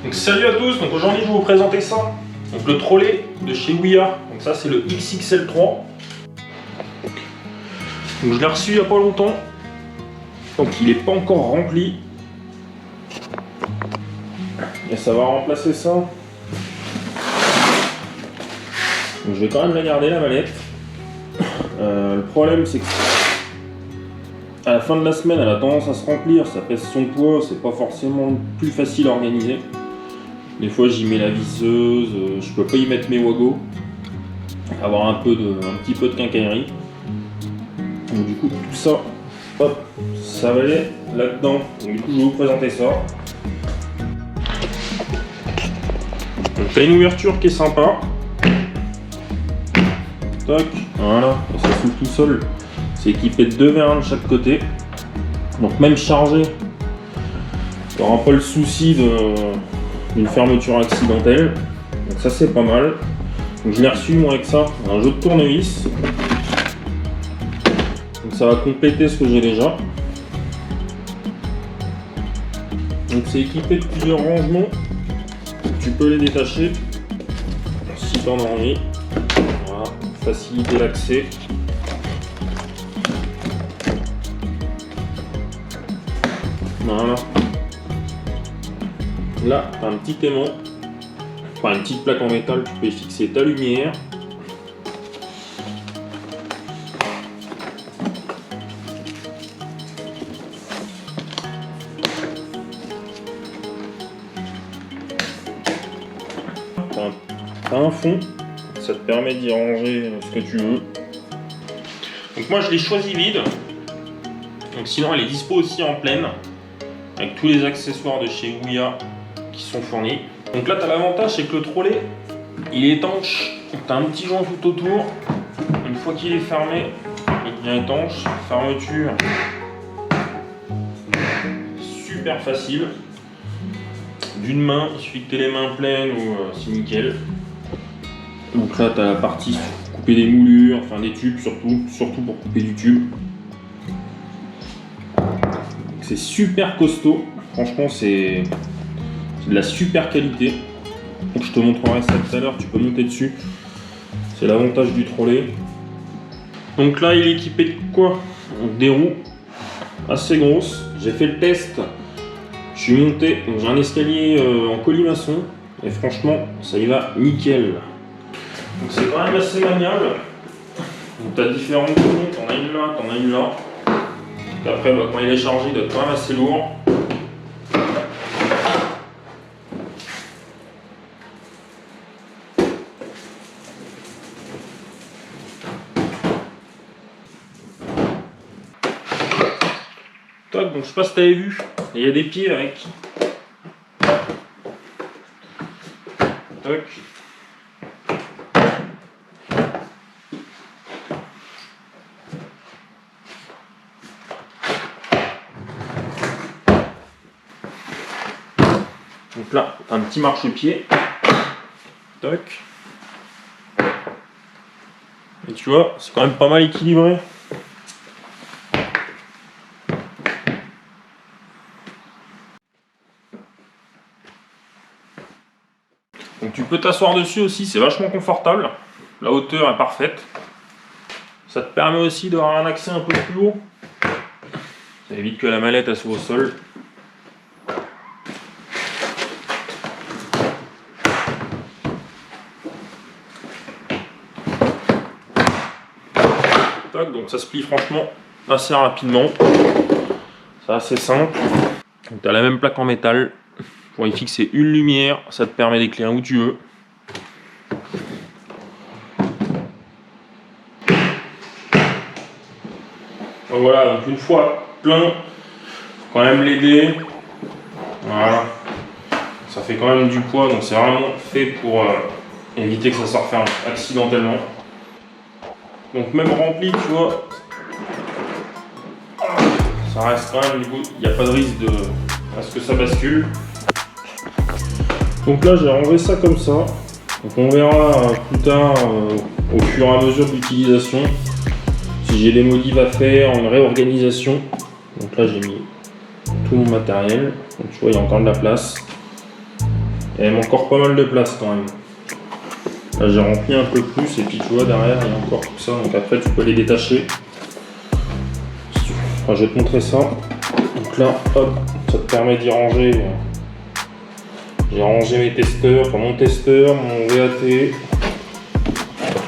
Donc salut à tous, donc aujourd'hui je vais vous présenter ça. Donc le trolley de chez Ouya. Donc ça c'est le XXL3. Donc je l'ai reçu il n'y a pas longtemps. Donc il n'est pas encore rempli. Et ça va remplacer ça. Donc je vais quand même la garder la mallette. Le problème c'est que à la fin de la semaine elle a tendance à se remplir, ça pèse son poids, c'est pas forcément le plus facile à organiser. Des fois j'y mets la visseuse, je peux pas y mettre mes wagos, avoir un petit peu de quincaillerie. Donc du coup tout ça, hop, ça va aller là-dedans. Donc du coup je vais vous présenter ça. Donc t'as une ouverture qui est sympa. Tac, voilà, et ça s'ouvre tout seul. C'est équipé de 2 vérins de chaque côté. Donc même chargé, tu n'auras pas le souci d'une fermeture accidentelle. Donc ça c'est pas mal. Donc je l'ai reçu moi avec ça, un jeu de tournevis. Donc ça va compléter ce que j'ai déjà. Donc c'est équipé de plusieurs rangements. Tu peux les détacher si tu en as envie. Voilà, faciliter l'accès. Voilà. Là, tu as un petit aimant, enfin une petite plaque en métal, tu peux y fixer ta lumière. Tu as un fond, ça te permet d'y ranger ce que tu veux. Donc moi je l'ai choisi vide, donc sinon elle est dispo aussi en pleine, avec tous les accessoires de chez Ouya qui sont fournis. Donc là tu as l'avantage, c'est que le trolley il est étanche, tu as un petit joint tout autour. Une fois qu'il est fermé, il devient étanche. Fermeture super facile, d'une main, il suffit que tu aies les mains pleines ou c'est nickel. Donc là tu as la partie pour couper des moulures, enfin des tubes surtout pour couper du tube. C'est super costaud, franchement c'est de la super qualité. Donc je te montrerai ça tout à l'heure, tu peux monter dessus. C'est l'avantage du trolley. Donc là il est équipé de quoi? Donc des roues assez grosses. J'ai fait le test, je suis monté, donc j'ai un escalier en colimaçon et franchement ça y va nickel. Donc c'est quand même assez maniable. Donc tu as différentes roues, t'en as une là, t'en as une là. Et après bah, quand il est chargé il doit être quand même assez lourd. Toc, donc je sais pas si tu avais vu, il y a des pieds avec. Toc. Donc là, tu as un petit marchepied. Toc. Et tu vois, c'est quand même pas mal équilibré. Donc tu peux t'asseoir dessus aussi, c'est vachement confortable. La hauteur est parfaite. Ça te permet aussi d'avoir un accès un peu plus haut. Ça évite que la mallette elle soit au sol. Donc ça se plie franchement assez rapidement. C'est assez simple. Donc tu as la même plaque en métal. Pour y fixer une lumière, ça te permet d'éclairer où tu veux. Donc voilà, donc une fois plein, faut quand même l'aider. Voilà. Ça fait quand même du poids, donc c'est vraiment fait pour éviter que ça se referme accidentellement. Donc même rempli, tu vois, ça reste quand même, du coup, il n'y a pas de risque à ce que ça bascule. Donc là j'ai rangé ça comme ça. Donc on verra plus tard au fur et à mesure de l'utilisation si j'ai des modifs à faire, une réorganisation. Donc là j'ai mis tout mon matériel. Donc tu vois, il y a encore de la place. Et il y a encore pas mal de place quand même. Là j'ai rempli un peu plus et puis tu vois derrière il y a encore tout ça. Donc après tu peux les détacher. Enfin, je vais te montrer ça. Donc là, hop, ça te permet d'y ranger. J'ai rangé mes testeurs, enfin mon testeur, mon VAT,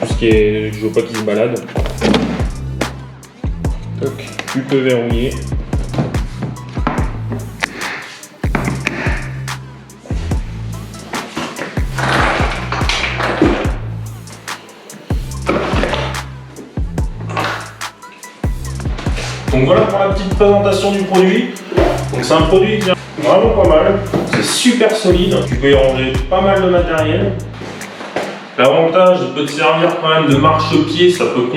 tout ce qui est, je veux pas qu'il se balade. Donc tu peux verrouiller. Donc voilà pour la petite présentation du produit. Donc c'est un produit qui est vraiment pas mal, c'est super solide, tu peux y ranger pas mal de matériel. L'avantage, il peut te servir quand même de marchepied, ça peut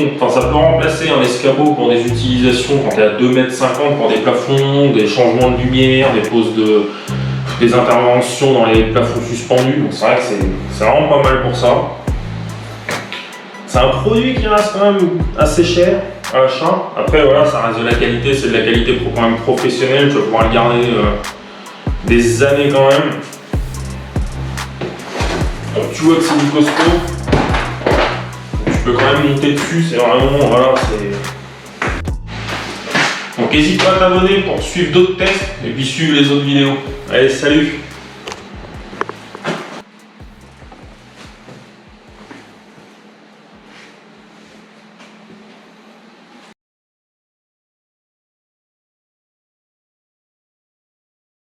remplacer un escabeau pour des utilisations quand tu es à 2,50 m pour des plafonds, des changements de lumière, des interventions dans les plafonds suspendus. Donc c'est vrai que c'est vraiment pas mal pour ça. C'est un produit qui reste quand même assez cher à l'achat. Après voilà, ça reste de la qualité, c'est de la qualité quand même professionnelle, tu vas pouvoir le garder des années quand même. Donc tu vois que c'est du costaud. Tu peux quand même monter dessus, c'est vraiment, voilà, c'est... Donc n'hésite pas à t'abonner pour suivre d'autres tests et puis suivre les autres vidéos. Allez, salut!